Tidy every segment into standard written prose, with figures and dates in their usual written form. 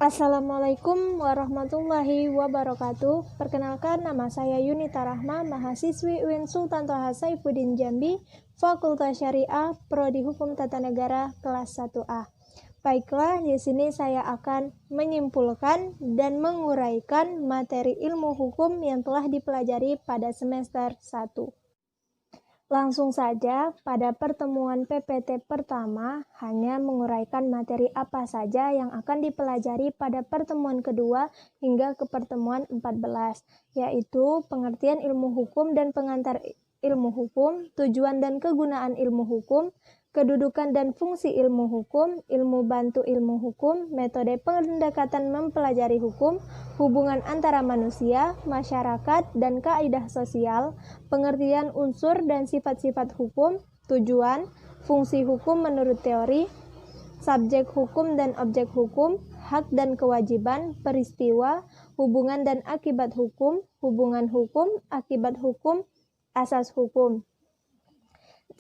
Assalamualaikum warahmatullahi wabarakatuh. Perkenalkan, nama saya Yunita Rahma, mahasiswi UIN Sultan Toha Saifuddin Jambi, Fakultas Syariah, Prodi Hukum Tata Negara, kelas 1A. Baiklah, di sini saya akan menyimpulkan dan menguraikan materi ilmu hukum yang telah dipelajari pada semester 1. Langsung saja, pada pertemuan PPT pertama hanya menguraikan materi apa saja yang akan dipelajari pada pertemuan kedua hingga ke pertemuan 14, yaitu pengertian ilmu hukum dan pengantar ilmu hukum, tujuan dan kegunaan ilmu hukum, kedudukan dan fungsi ilmu hukum, ilmu bantu ilmu hukum, metode pendekatan mempelajari hukum, hubungan antara manusia, masyarakat, dan kaidah sosial, pengertian unsur dan sifat-sifat hukum, tujuan, fungsi hukum menurut teori, subjek hukum dan objek hukum, hak dan kewajiban, peristiwa, hubungan dan akibat hukum, hubungan hukum, akibat hukum, asas hukum.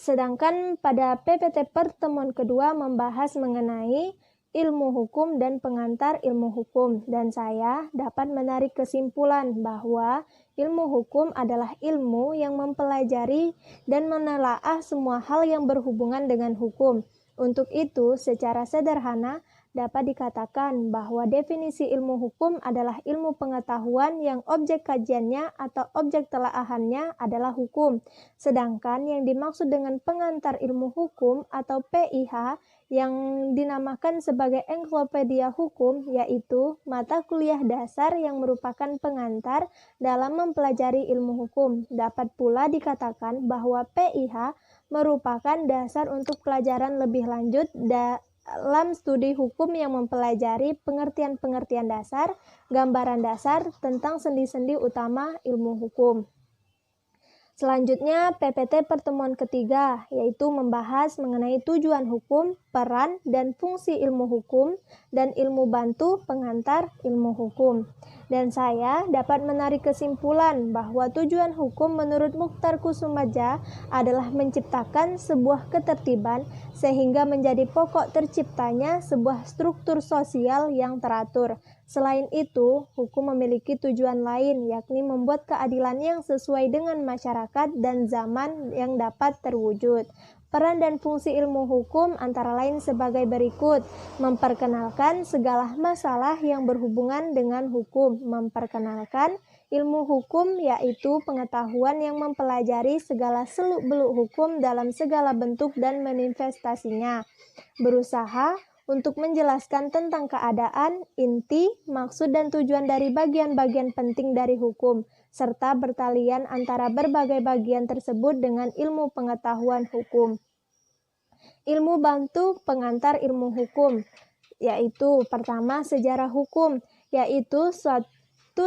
Sedangkan pada PPT pertemuan kedua membahas mengenai ilmu hukum dan pengantar ilmu hukum, dan saya dapat menarik kesimpulan bahwa ilmu hukum adalah ilmu yang mempelajari dan menelaah semua hal yang berhubungan dengan hukum. Untuk itu, secara sederhana dapat dikatakan bahwa definisi ilmu hukum adalah ilmu pengetahuan yang objek kajiannya atau objek telaahannya adalah hukum. Sedangkan yang dimaksud dengan pengantar ilmu hukum atau PIH yang dinamakan sebagai ensiklopedia hukum yaitu mata kuliah dasar yang merupakan pengantar dalam mempelajari ilmu hukum. Dapat pula dikatakan bahwa PIH merupakan dasar untuk pelajaran lebih lanjut dalam studi hukum yang mempelajari pengertian-pengertian dasar, gambaran dasar tentang sendi-sendi utama ilmu hukum. Selanjutnya, PPT pertemuan ketiga, yaitu membahas mengenai tujuan hukum, peran, dan fungsi ilmu hukum, dan ilmu bantu pengantar ilmu hukum. Dan saya dapat menarik kesimpulan bahwa tujuan hukum menurut Mukhtar Kusumaja adalah menciptakan sebuah ketertiban sehingga menjadi pokok terciptanya sebuah struktur sosial yang teratur. Selain itu, hukum memiliki tujuan lain, yakni membuat keadilan yang sesuai dengan masyarakat dan zaman yang dapat terwujud. Peran dan fungsi ilmu hukum antara lain sebagai berikut: memperkenalkan segala masalah yang berhubungan dengan hukum. Memperkenalkan ilmu hukum yaitu pengetahuan yang mempelajari segala seluk-beluk hukum dalam segala bentuk dan manifestasinya. Berusaha untuk menjelaskan tentang keadaan, inti, maksud dan tujuan dari bagian-bagian penting dari hukum, serta bertalian antara berbagai bagian tersebut dengan ilmu pengetahuan hukum. Ilmu bantu pengantar ilmu hukum, yaitu pertama sejarah hukum, yaitu suatu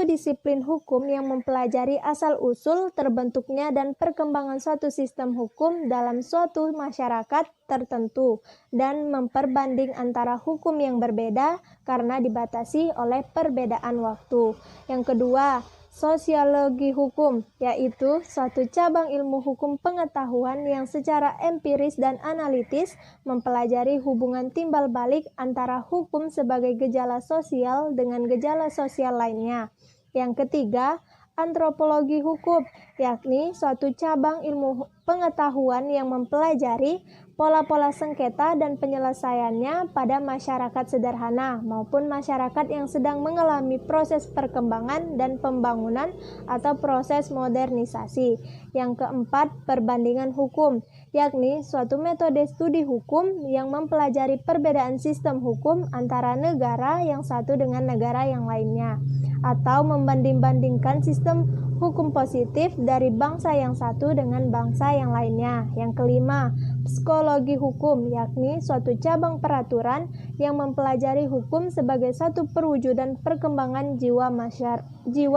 disiplin hukum yang mempelajari asal-usul, terbentuknya dan perkembangan suatu sistem hukum dalam suatu masyarakat tertentu dan memperbanding antara hukum yang berbeda karena dibatasi oleh perbedaan waktu. Yang kedua, sosiologi hukum, yaitu suatu cabang ilmu hukum pengetahuan yang secara empiris dan analitis mempelajari hubungan timbal balik antara hukum sebagai gejala sosial dengan gejala sosial lainnya. Yang ketiga, antropologi hukum, yakni suatu cabang ilmu pengetahuan yang mempelajari pola-pola sengketa dan penyelesaiannya pada masyarakat sederhana maupun masyarakat yang sedang mengalami proses perkembangan dan pembangunan atau proses modernisasi. Yang keempat, perbandingan hukum, yakni suatu metode studi hukum yang mempelajari perbedaan sistem hukum antara negara yang satu dengan negara yang lainnya, atau membanding-bandingkan sistem hukum positif dari bangsa yang satu dengan bangsa yang lainnya. Yang kelima, psikologi hukum, yakni suatu cabang peraturan yang mempelajari hukum sebagai satu perwujudan perkembangan jiwa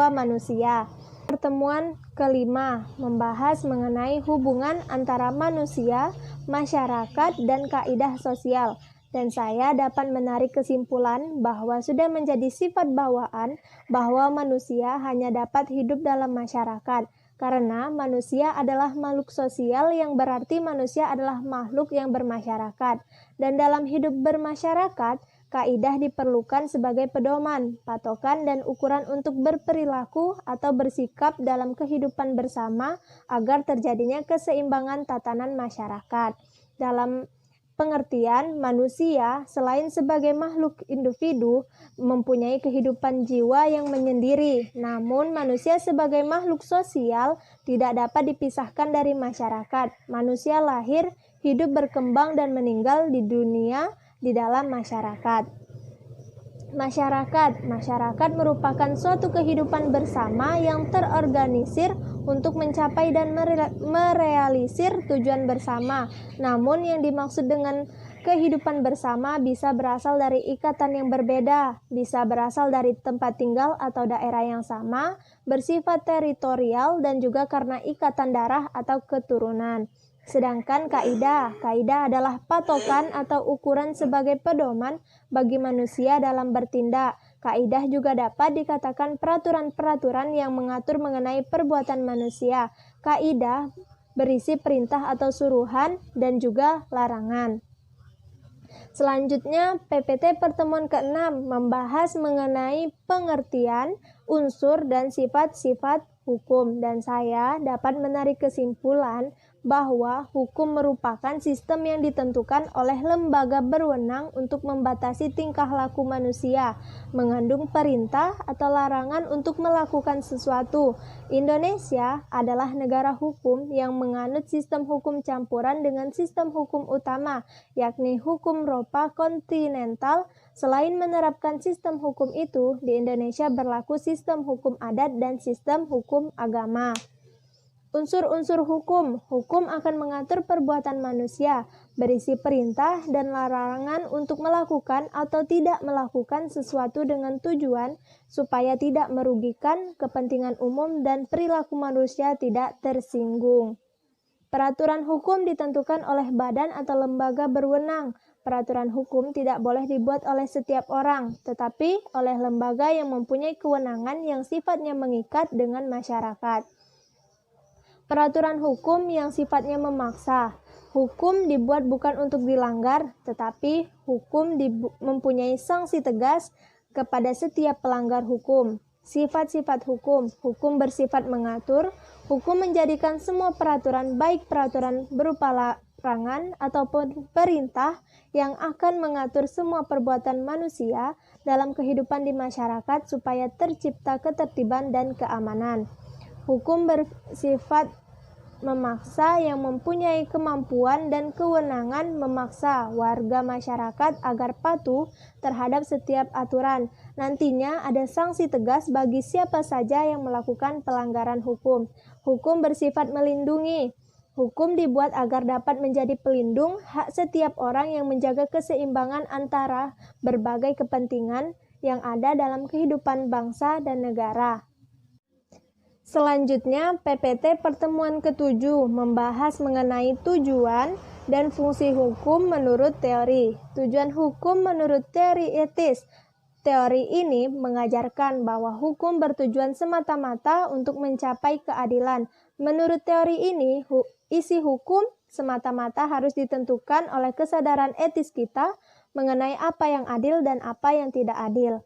manusia. Pertemuan kelima membahas mengenai hubungan antara manusia, masyarakat, dan kaidah sosial. Dan saya dapat menarik kesimpulan bahwa sudah menjadi sifat bawaan bahwa manusia hanya dapat hidup dalam masyarakat, karena manusia adalah makhluk sosial yang berarti manusia adalah makhluk yang bermasyarakat. Dan dalam hidup bermasyarakat, kaidah diperlukan sebagai pedoman, patokan, dan ukuran untuk berperilaku atau bersikap dalam kehidupan bersama agar terjadinya keseimbangan tatanan masyarakat. Dalam pengertian, manusia selain sebagai makhluk individu mempunyai kehidupan jiwa yang menyendiri. Namun, manusia sebagai makhluk sosial tidak dapat dipisahkan dari masyarakat. Manusia lahir, hidup, berkembang, dan meninggal di dunia di dalam masyarakat. Masyarakat merupakan suatu kehidupan bersama yang terorganisir untuk mencapai dan merealisir tujuan bersama. Namun yang dimaksud dengan kehidupan bersama bisa berasal dari ikatan yang berbeda, bisa berasal dari tempat tinggal atau daerah yang sama, bersifat teritorial, dan juga karena ikatan darah atau keturunan. Sedangkan kaidah adalah patokan atau ukuran sebagai pedoman bagi manusia dalam bertindak. Kaidah juga dapat dikatakan peraturan-peraturan yang mengatur mengenai perbuatan manusia. Kaidah berisi perintah atau suruhan dan juga larangan. Selanjutnya, PPT pertemuan ke-6 membahas mengenai pengertian, unsur, dan sifat-sifat hukum. Dan saya dapat menarik kesimpulan bahwa hukum merupakan sistem yang ditentukan oleh lembaga berwenang untuk membatasi tingkah laku manusia, mengandung perintah atau larangan untuk melakukan sesuatu. Indonesia adalah negara hukum yang menganut sistem hukum campuran dengan sistem hukum utama, yakni hukum Eropa kontinental. Selain menerapkan sistem hukum itu, di Indonesia berlaku sistem hukum adat dan sistem hukum agama. Unsur-unsur hukum. Hukum akan mengatur perbuatan manusia, berisi perintah dan larangan untuk melakukan atau tidak melakukan sesuatu dengan tujuan supaya tidak merugikan kepentingan umum dan perilaku manusia tidak tersinggung. Peraturan hukum ditentukan oleh badan atau lembaga berwenang. Peraturan hukum tidak boleh dibuat oleh setiap orang, tetapi oleh lembaga yang mempunyai kewenangan yang sifatnya mengikat dengan masyarakat. Peraturan hukum yang sifatnya memaksa. Hukum dibuat bukan untuk dilanggar, tetapi hukum mempunyai sanksi tegas kepada setiap pelanggar hukum. Sifat-sifat hukum. Hukum bersifat mengatur. Hukum menjadikan semua peraturan, baik peraturan berupa larangan ataupun perintah yang akan mengatur semua perbuatan manusia dalam kehidupan di masyarakat supaya tercipta ketertiban dan keamanan. Hukum bersifat memaksa yang mempunyai kemampuan dan kewenangan memaksa warga masyarakat agar patuh terhadap setiap aturan. Nantinya ada sanksi tegas bagi siapa saja yang melakukan pelanggaran hukum. Hukum bersifat melindungi. Hukum dibuat agar dapat menjadi pelindung hak setiap orang yang menjaga keseimbangan antara berbagai kepentingan yang ada dalam kehidupan bangsa dan negara. Selanjutnya, PPT pertemuan ke-7 membahas mengenai tujuan dan fungsi hukum menurut teori. Tujuan hukum menurut teori etis. Teori ini mengajarkan bahwa hukum bertujuan semata-mata untuk mencapai keadilan. Menurut teori ini, isi hukum semata-mata harus ditentukan oleh kesadaran etis kita mengenai apa yang adil dan apa yang tidak adil.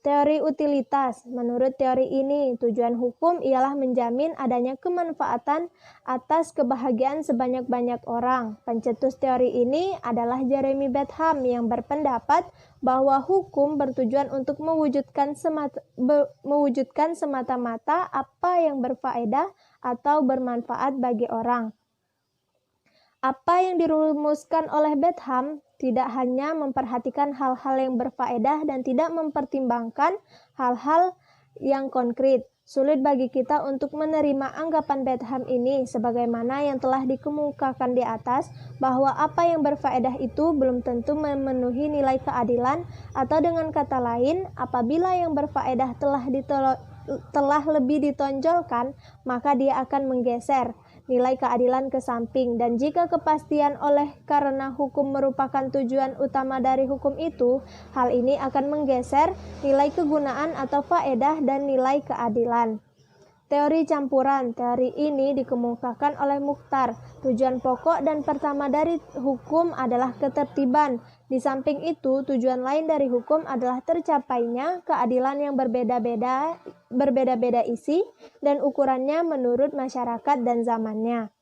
Teori utilitas. Menurut teori ini, tujuan hukum ialah menjamin adanya kemanfaatan atas kebahagiaan sebanyak-banyak orang. Pencetus teori ini adalah Jeremy Bentham yang berpendapat bahwa hukum bertujuan untuk mewujudkan semata-mata apa yang berfaedah atau bermanfaat bagi orang. Apa yang dirumuskan oleh Bentham tidak hanya memperhatikan hal-hal yang berfaedah dan tidak mempertimbangkan hal-hal yang konkret. Sulit bagi kita untuk menerima anggapan Bentham ini sebagaimana yang telah dikemukakan di atas bahwa apa yang berfaedah itu belum tentu memenuhi nilai keadilan, atau dengan kata lain, apabila yang berfaedah telah lebih ditonjolkan, maka dia akan menggeser nilai keadilan ke samping, dan jika kepastian oleh karena hukum merupakan tujuan utama dari hukum itu, hal ini akan menggeser nilai kegunaan atau faedah dan nilai keadilan. Teori campuran. Teori ini dikemukakan oleh Mukhtar. Tujuan pokok dan pertama dari hukum adalah ketertiban. Di samping itu, tujuan lain dari hukum adalah tercapainya keadilan yang berbeda-beda isi dan ukurannya menurut masyarakat dan zamannya.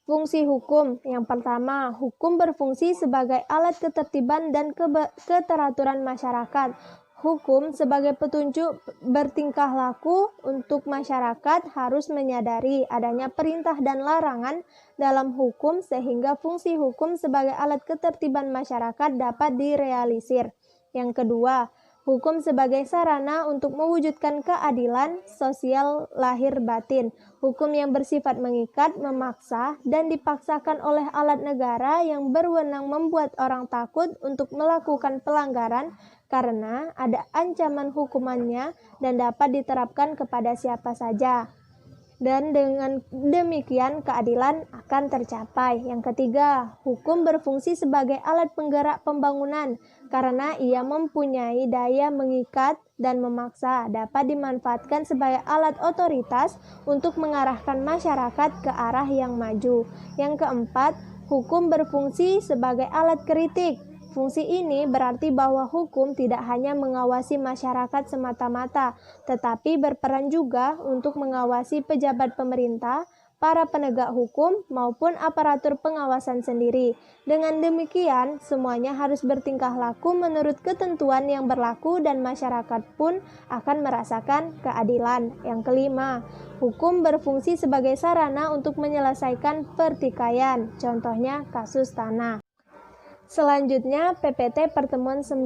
Fungsi hukum. Yang pertama, hukum berfungsi sebagai alat ketertiban dan keteraturan masyarakat. Hukum sebagai petunjuk bertingkah laku untuk masyarakat harus menyadari adanya perintah dan larangan dalam hukum sehingga fungsi hukum sebagai alat ketertiban masyarakat dapat direalisir. Yang kedua, hukum sebagai sarana untuk mewujudkan keadilan sosial lahir batin. Hukum yang bersifat mengikat, memaksa, dan dipaksakan oleh alat negara yang berwenang membuat orang takut untuk melakukan pelanggaran karena ada ancaman hukumannya dan dapat diterapkan kepada siapa saja. Dan dengan demikian keadilan akan tercapai. Yang ketiga, hukum berfungsi sebagai alat penggerak pembangunan karena ia mempunyai daya mengikat dan memaksa, dapat dimanfaatkan sebagai alat otoritas untuk mengarahkan masyarakat ke arah yang maju. Yang keempat, hukum berfungsi sebagai alat kritik. Fungsi ini berarti bahwa hukum tidak hanya mengawasi masyarakat semata-mata, tetapi berperan juga untuk mengawasi pejabat pemerintah, para penegak hukum, maupun aparatur pengawasan sendiri. Dengan demikian, semuanya harus bertingkah laku menurut ketentuan yang berlaku dan masyarakat pun akan merasakan keadilan. Yang kelima, hukum berfungsi sebagai sarana untuk menyelesaikan pertikaian, contohnya kasus tanah. Selanjutnya, PPT Pertemuan 9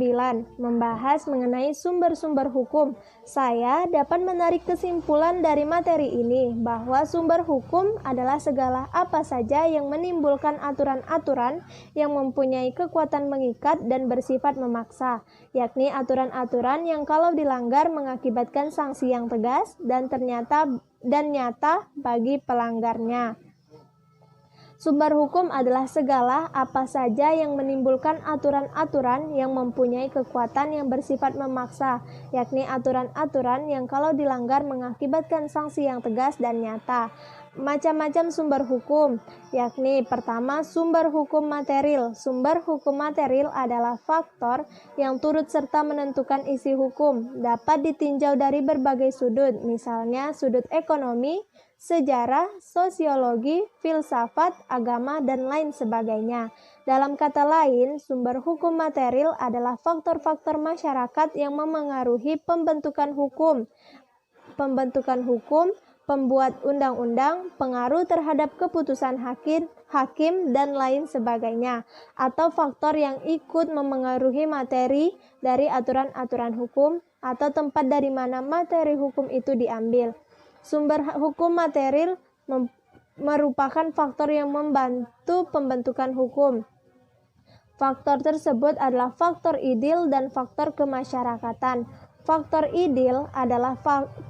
membahas mengenai sumber-sumber hukum. Saya dapat menarik kesimpulan dari materi ini bahwa sumber hukum adalah segala apa saja yang menimbulkan aturan-aturan yang mempunyai kekuatan mengikat dan bersifat memaksa, yakni aturan-aturan yang kalau dilanggar mengakibatkan sanksi yang tegas dan nyata bagi pelanggarnya. Sumber hukum adalah segala apa saja yang menimbulkan aturan-aturan yang mempunyai kekuatan yang bersifat memaksa, yakni aturan-aturan yang kalau dilanggar mengakibatkan sanksi yang tegas dan nyata. Macam-macam sumber hukum, yakni pertama sumber hukum material. Sumber hukum material adalah faktor yang turut serta menentukan isi hukum, dapat ditinjau dari berbagai sudut, misalnya sudut ekonomi, sejarah, sosiologi, filsafat, agama, dan lain sebagainya. Dalam kata lain, sumber hukum material adalah faktor-faktor masyarakat yang memengaruhi pembentukan hukum, pembuat undang-undang, pengaruh terhadap keputusan hakim, dan lain sebagainya, atau faktor yang ikut memengaruhi materi dari aturan-aturan hukum atau tempat dari mana materi hukum itu diambil. Sumber hukum material merupakan faktor yang membantu pembentukan hukum. Faktor tersebut adalah faktor ideal dan faktor kemasyarakatan. Faktor ideal adalah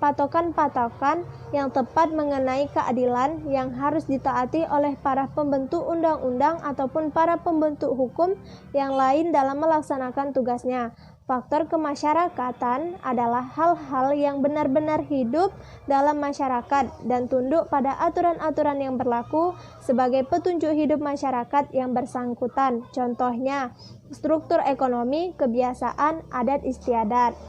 patokan-patokan yang tepat mengenai keadilan yang harus ditaati oleh para pembentuk undang-undang ataupun para pembentuk hukum yang lain dalam melaksanakan tugasnya. Faktor kemasyarakatan adalah hal-hal yang benar-benar hidup dalam masyarakat dan tunduk pada aturan-aturan yang berlaku sebagai petunjuk hidup masyarakat yang bersangkutan. Contohnya, struktur ekonomi, kebiasaan, adat istiadat.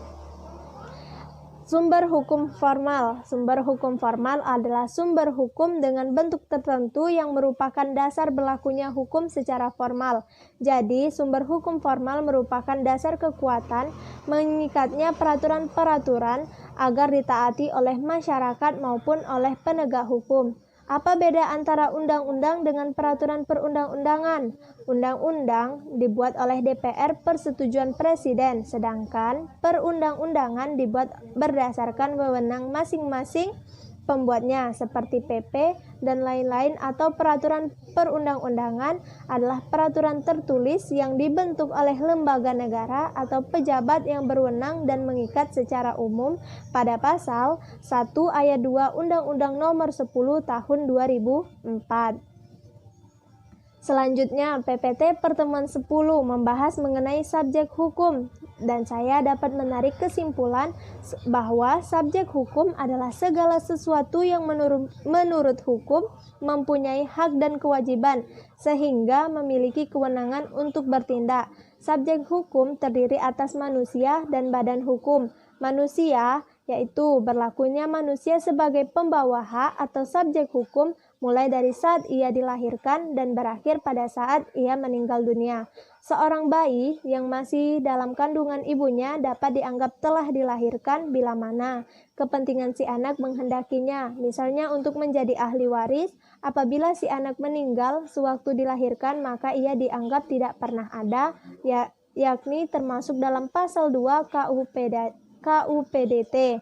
Sumber hukum formal. Sumber hukum formal adalah sumber hukum dengan bentuk tertentu yang merupakan dasar berlakunya hukum secara formal. Jadi, sumber hukum formal merupakan dasar kekuatan mengikatnya peraturan-peraturan agar ditaati oleh masyarakat maupun oleh penegak hukum. Apa beda antara undang-undang dengan peraturan perundang-undangan? Undang-undang dibuat oleh DPR persetujuan Presiden, sedangkan perundang-undangan dibuat berdasarkan wewenang masing-masing pembuatnya, seperti PP dan lain-lain. Atau peraturan perundang-undangan adalah peraturan tertulis yang dibentuk oleh lembaga negara atau pejabat yang berwenang dan mengikat secara umum pada pasal 1 ayat 2 Undang-Undang Nomor 10 Tahun 2004. Selanjutnya, PPT Pertemuan 10 membahas mengenai subjek hukum. dan saya dapat menarik kesimpulan bahwa subjek hukum adalah segala sesuatu yang menurut hukum mempunyai hak dan kewajiban sehingga memiliki kewenangan untuk bertindak. Subjek hukum terdiri atas manusia dan badan hukum. Manusia yaitu berlakunya manusia sebagai pembawa hak atau subjek hukum mulai dari saat ia dilahirkan dan berakhir pada saat ia meninggal dunia. Seorang bayi yang masih dalam kandungan ibunya dapat dianggap telah dilahirkan bila mana kepentingan si anak menghendakinya, misalnya untuk menjadi ahli waris. Apabila si anak meninggal sewaktu dilahirkan, maka ia dianggap tidak pernah ada, yakni termasuk dalam pasal 2 KUPDT.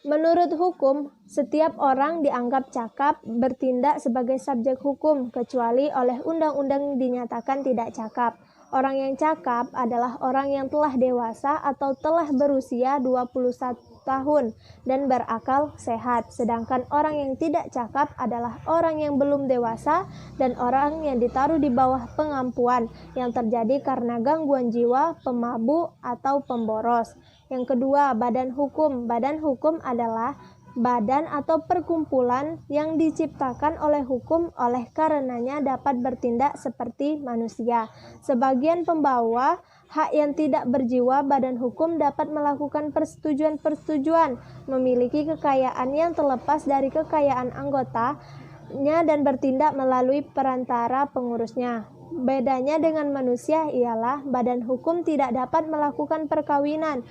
Menurut hukum, setiap orang dianggap cakap bertindak sebagai subjek hukum, kecuali oleh undang-undang dinyatakan tidak cakap. Orang yang cakap adalah orang yang telah dewasa atau telah berusia 21 tahun dan berakal sehat. Sedangkan orang yang tidak cakap adalah orang yang belum dewasa dan orang yang ditaruh di bawah pengampuan yang terjadi karena gangguan jiwa, pemabuk, atau pemboros. Yang kedua, badan hukum. Badan hukum adalah badan atau perkumpulan yang diciptakan oleh hukum, oleh karenanya dapat bertindak seperti manusia. Sebagian pembawa hak yang tidak berjiwa badan hukum dapat melakukan persetujuan-persetujuan, memiliki kekayaan yang terlepas dari kekayaan anggotanya dan bertindak melalui perantara pengurusnya. Bedanya dengan manusia ialah badan hukum tidak dapat melakukan perkawinan,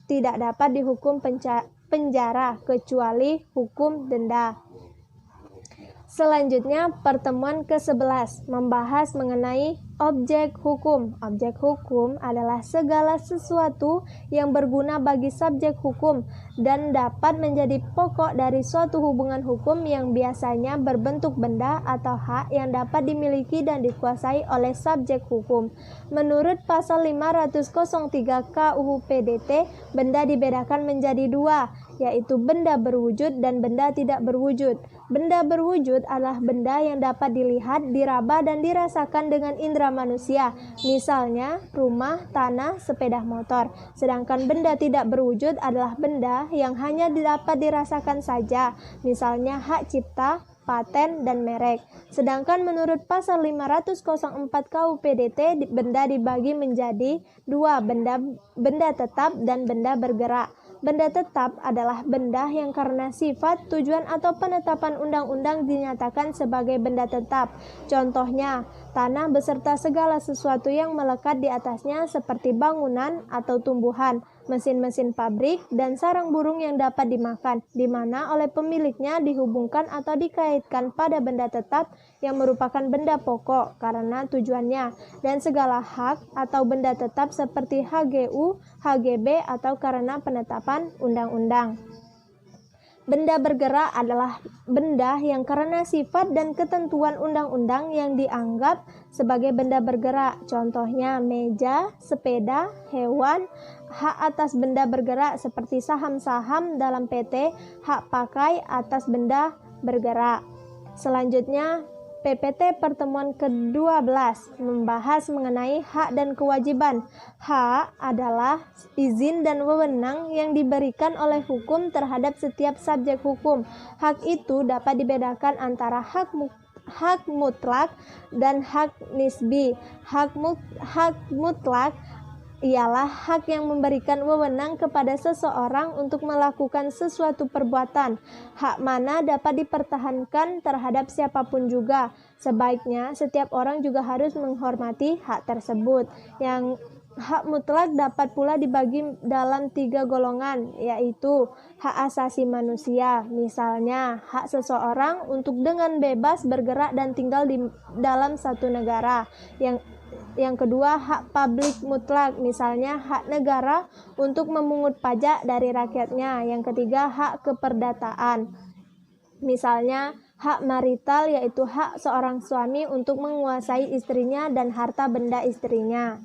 tidak dapat dihukum penjara kecuali hukum denda. Selanjutnya, pertemuan ke-11 membahas mengenai objek hukum. Objek hukum adalah segala sesuatu yang berguna bagi subjek hukum dan dapat menjadi pokok dari suatu hubungan hukum yang biasanya berbentuk benda atau hak yang dapat dimiliki dan dikuasai oleh subjek hukum. Menurut pasal 503 KUPDT, benda dibedakan menjadi dua, yaitu benda berwujud dan benda tidak berwujud. Benda berwujud adalah benda yang dapat dilihat, diraba, dan dirasakan dengan indera manusia, misalnya rumah, tanah, sepeda motor. Sedangkan benda tidak berwujud adalah benda yang hanya dapat dirasakan saja, misalnya hak cipta, paten, dan merek. Sedangkan menurut pasal 504 KUPDT, benda dibagi menjadi dua, benda tetap dan benda bergerak. Benda tetap adalah benda yang karena sifat, tujuan, atau penetapan undang-undang dinyatakan sebagai benda tetap. Contohnya, tanah beserta segala sesuatu yang melekat di atasnya seperti bangunan atau tumbuhan, mesin-mesin pabrik, dan sarang burung yang dapat dimakan, di mana oleh pemiliknya dihubungkan atau dikaitkan pada benda tetap yang merupakan benda pokok karena tujuannya, dan segala hak atau benda tetap seperti HGU, HGB, atau karena penetapan undang-undang. Benda bergerak adalah benda yang karena sifat dan ketentuan undang-undang yang dianggap sebagai benda bergerak. Contohnya meja, sepeda, hewan. Hak atas benda bergerak seperti saham-saham dalam PT, hak pakai atas benda bergerak. Selanjutnya, PPT pertemuan ke-12 membahas mengenai hak dan kewajiban. Hak adalah izin dan wewenang yang diberikan oleh hukum terhadap setiap subjek hukum. Hak itu dapat dibedakan antara hak mutlak dan hak nisbi. Hak mutlak ialah hak yang memberikan wewenang kepada seseorang untuk melakukan sesuatu perbuatan. Hak mana dapat dipertahankan terhadap siapapun juga. Sebaiknya setiap orang juga harus menghormati hak tersebut. Yang hak mutlak dapat pula dibagi dalam 3 golongan, yaitu hak asasi manusia, misalnya hak seseorang untuk dengan bebas bergerak dan tinggal di dalam satu negara. Yang kedua, hak publik mutlak, misalnya hak negara untuk memungut pajak dari rakyatnya. Yang ketiga, hak keperdataan, misalnya hak marital, yaitu hak seorang suami untuk menguasai istrinya dan harta benda istrinya.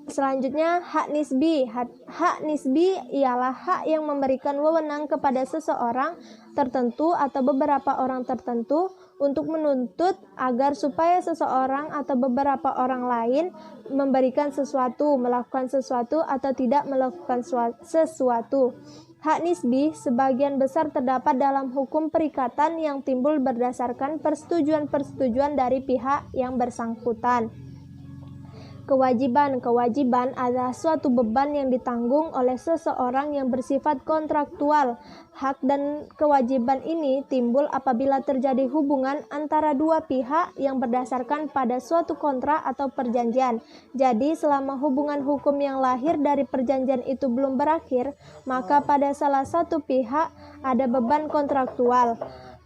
Selanjutnya, hak nisbi. Hak nisbi ialah hak yang memberikan wewenang kepada seseorang tertentu atau beberapa orang tertentu untuk menuntut agar supaya seseorang atau beberapa orang lain memberikan sesuatu, melakukan sesuatu atau tidak melakukan sesuatu. Hak nisbi sebagian besar terdapat dalam hukum perikatan yang timbul berdasarkan persetujuan-persetujuan dari pihak yang bersangkutan. Kewajiban adalah suatu beban yang ditanggung oleh seseorang yang bersifat kontraktual. Hak dan kewajiban ini timbul apabila terjadi hubungan antara dua pihak yang berdasarkan pada suatu kontrak atau perjanjian. Jadi, selama hubungan hukum yang lahir dari perjanjian itu belum berakhir, maka pada salah satu pihak ada beban kontraktual.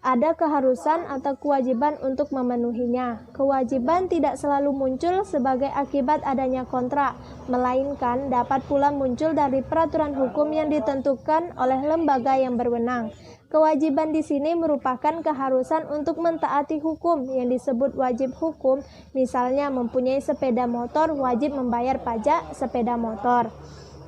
Ada keharusan atau kewajiban untuk memenuhinya. Kewajiban tidak selalu muncul sebagai akibat adanya kontrak, melainkan dapat pula muncul dari peraturan hukum yang ditentukan oleh lembaga yang berwenang. Kewajiban di sini merupakan keharusan untuk mentaati hukum yang disebut wajib hukum, misalnya mempunyai sepeda motor wajib membayar pajak sepeda motor.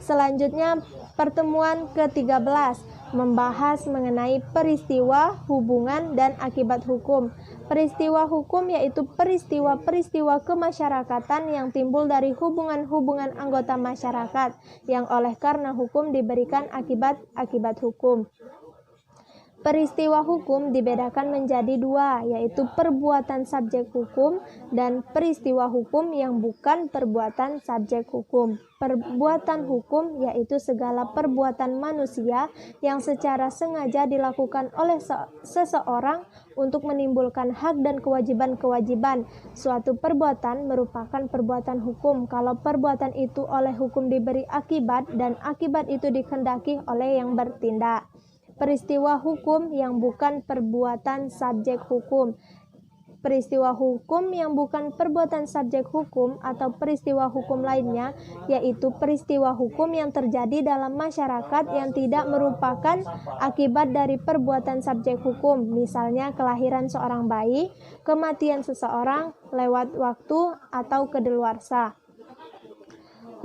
Selanjutnya, pertemuan ke-13 membahas mengenai peristiwa, hubungan, dan akibat hukum. Peristiwa hukum yaitu peristiwa-peristiwa kemasyarakatan yang timbul dari hubungan-hubungan anggota masyarakat yang oleh karena hukum diberikan akibat-akibat hukum. Peristiwa hukum dibedakan menjadi dua, yaitu perbuatan subjek hukum dan peristiwa hukum yang bukan perbuatan subjek hukum. Perbuatan hukum yaitu segala perbuatan manusia yang secara sengaja dilakukan oleh seseorang untuk menimbulkan hak dan kewajiban-kewajiban. Suatu perbuatan merupakan perbuatan hukum kalau perbuatan itu oleh hukum diberi akibat dan akibat itu dikehendaki oleh yang bertindak. Peristiwa hukum yang bukan perbuatan subjek hukum. Peristiwa hukum yang bukan perbuatan subjek hukum atau peristiwa hukum lainnya yaitu peristiwa hukum yang terjadi dalam masyarakat yang tidak merupakan akibat dari perbuatan subjek hukum, misalnya kelahiran seorang bayi, kematian seseorang lewat waktu atau kedaluarsa.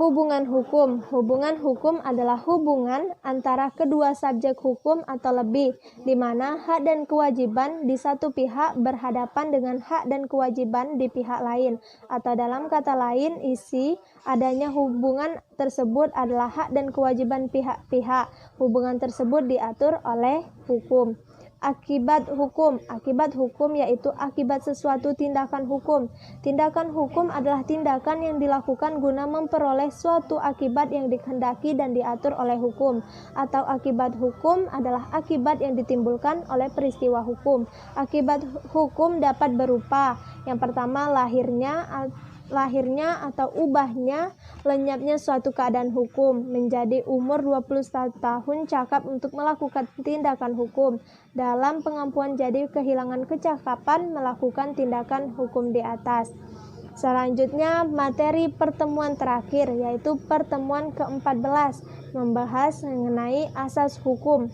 Hubungan hukum. Hubungan hukum adalah hubungan antara kedua subjek hukum atau lebih, di mana hak dan kewajiban di satu pihak berhadapan dengan hak dan kewajiban di pihak lain, atau dalam kata lain, isi adanya hubungan tersebut adalah hak dan kewajiban pihak-pihak. Hubungan tersebut diatur oleh hukum. Akibat hukum. Akibat hukum yaitu akibat sesuatu tindakan hukum. Tindakan hukum adalah tindakan yang dilakukan guna memperoleh suatu akibat yang dikehendaki dan diatur oleh hukum. Atau akibat hukum adalah akibat yang ditimbulkan oleh peristiwa hukum. Akibat hukum dapat berupa: yang pertama, lahirnya atau ubahnya, lenyapnya suatu keadaan hukum, menjadi umur 21 tahun cakap untuk melakukan tindakan hukum, dalam pengampuan jadi kehilangan kecakapan melakukan tindakan hukum di atas. Selanjutnya, materi pertemuan terakhir yaitu pertemuan ke-14 membahas mengenai asas hukum.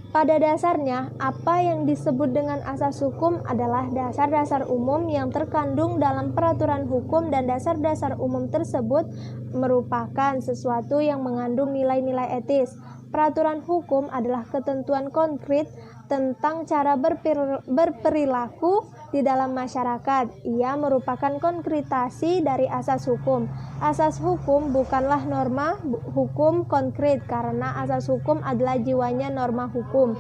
Pada dasarnya, apa yang disebut dengan asas hukum adalah dasar-dasar umum yang terkandung dalam peraturan hukum, dan dasar-dasar umum tersebut merupakan sesuatu yang mengandung nilai-nilai etis. Peraturan hukum adalah ketentuan konkret tentang cara berperilaku di dalam masyarakat. Ia merupakan konkretasi dari asas hukum. Asas hukum bukanlah norma hukum konkret, karena asas hukum adalah jiwanya norma hukum.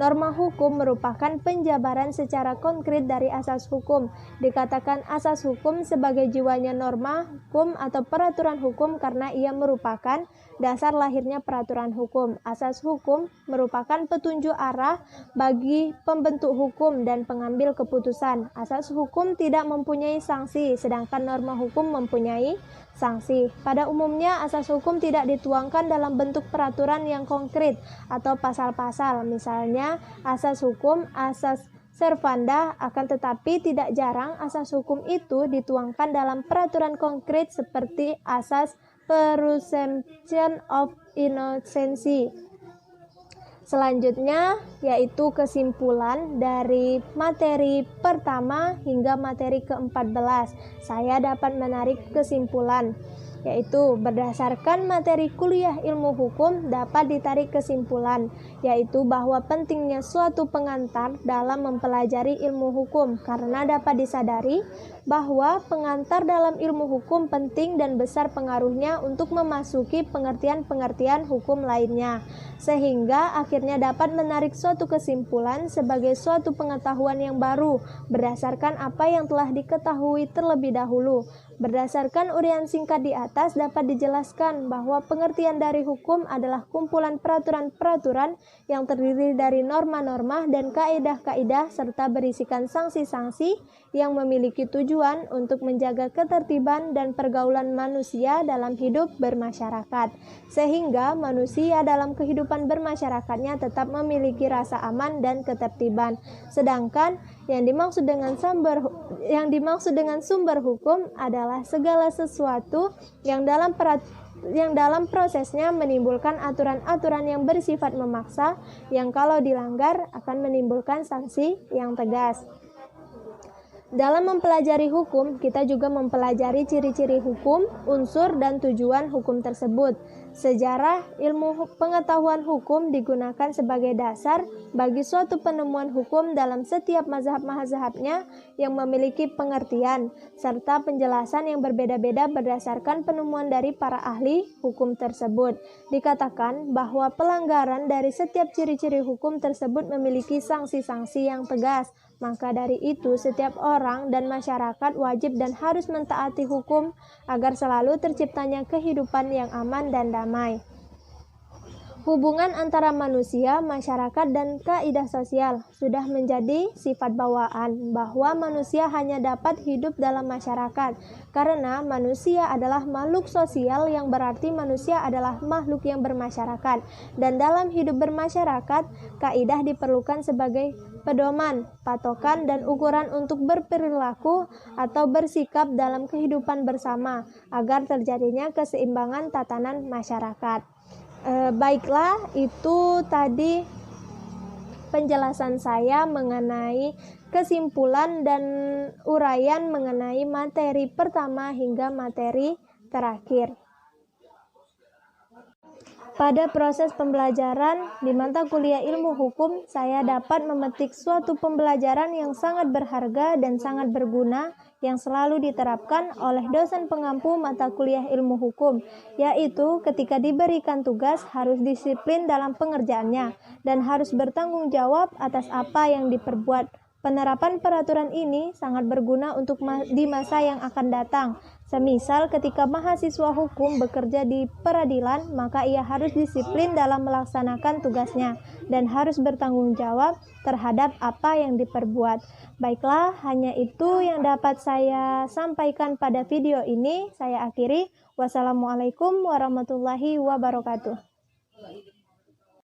Norma hukum merupakan penjabaran secara konkret dari asas hukum. Dikatakan asas hukum sebagai jiwanya norma hukum atau peraturan hukum karena ia merupakan dasar lahirnya peraturan hukum. Asas hukum merupakan petunjuk arah bagi pembentuk hukum dan pengambil keputusan. Asas hukum tidak mempunyai sanksi, sedangkan norma hukum mempunyai sanksi. Pada umumnya, asas hukum tidak dituangkan dalam bentuk peraturan yang konkret atau pasal-pasal. Misalnya, asas hukum, asas servanda, akan tetapi tidak jarang asas hukum itu dituangkan dalam peraturan konkret seperti asas presumption of innocence. Selanjutnya yaitu kesimpulan dari materi pertama hingga materi ke-14. Saya dapat menarik kesimpulan. yaitu berdasarkan materi kuliah ilmu hukum dapat ditarik kesimpulan, yaitu bahwa pentingnya suatu pengantar dalam mempelajari ilmu hukum karena dapat disadari bahwa pengantar dalam ilmu hukum penting dan besar pengaruhnya untuk memasuki pengertian-pengertian hukum lainnya, sehingga akhirnya dapat menarik suatu kesimpulan sebagai suatu pengetahuan yang baru berdasarkan apa yang telah diketahui terlebih dahulu. Berdasarkan uraian singkat di atas dapat dijelaskan bahwa pengertian dari hukum adalah kumpulan peraturan-peraturan yang terdiri dari norma-norma dan kaidah-kaidah serta berisikan sanksi-sanksi yang memiliki tujuan untuk menjaga ketertiban dan pergaulan manusia dalam hidup bermasyarakat, sehingga manusia dalam kehidupan bermasyarakatnya tetap memiliki rasa aman dan ketertiban. Sedangkan yang dimaksud dengan sumber hukum adalah segala sesuatu yang dalam prosesnya menimbulkan aturan-aturan yang bersifat memaksa, yang kalau dilanggar akan menimbulkan sanksi yang tegas. Dalam mempelajari hukum, kita juga mempelajari ciri-ciri hukum, unsur dan tujuan hukum tersebut. Sejarah ilmu pengetahuan hukum digunakan sebagai dasar bagi suatu penemuan hukum dalam setiap mazhab-mazhabnya yang memiliki pengertian serta penjelasan yang berbeda-beda berdasarkan penemuan dari para ahli hukum tersebut. Dikatakan bahwa pelanggaran dari setiap ciri-ciri hukum tersebut memiliki sanksi-sanksi yang tegas. Maka dari itu, setiap orang dan masyarakat wajib dan harus mentaati hukum agar selalu terciptanya kehidupan yang aman dan damai. Hubungan antara manusia, masyarakat, dan kaidah sosial sudah menjadi sifat bawaan bahwa manusia hanya dapat hidup dalam masyarakat karena manusia adalah makhluk sosial, yang berarti manusia adalah makhluk yang bermasyarakat, dan dalam hidup bermasyarakat kaidah diperlukan sebagai pedoman, patokan, dan ukuran untuk berperilaku atau bersikap dalam kehidupan bersama agar terjadinya keseimbangan tatanan masyarakat. Baiklah, itu tadi penjelasan saya mengenai kesimpulan dan uraian mengenai materi pertama hingga materi terakhir. Pada proses pembelajaran di mata kuliah ilmu hukum, saya dapat memetik suatu pembelajaran yang sangat berharga dan sangat berguna yang selalu diterapkan oleh dosen pengampu mata kuliah ilmu hukum, yaitu ketika diberikan tugas harus disiplin dalam pengerjaannya dan harus bertanggung jawab atas apa yang diperbuat. Penerapan peraturan ini sangat berguna untuk di masa yang akan datang. Semisal ketika mahasiswa hukum bekerja di peradilan, maka ia harus disiplin dalam melaksanakan tugasnya dan harus bertanggung jawab terhadap apa yang diperbuat. Baiklah, hanya itu yang dapat saya sampaikan pada video ini. Saya akhiri. Wassalamualaikum warahmatullahi wabarakatuh.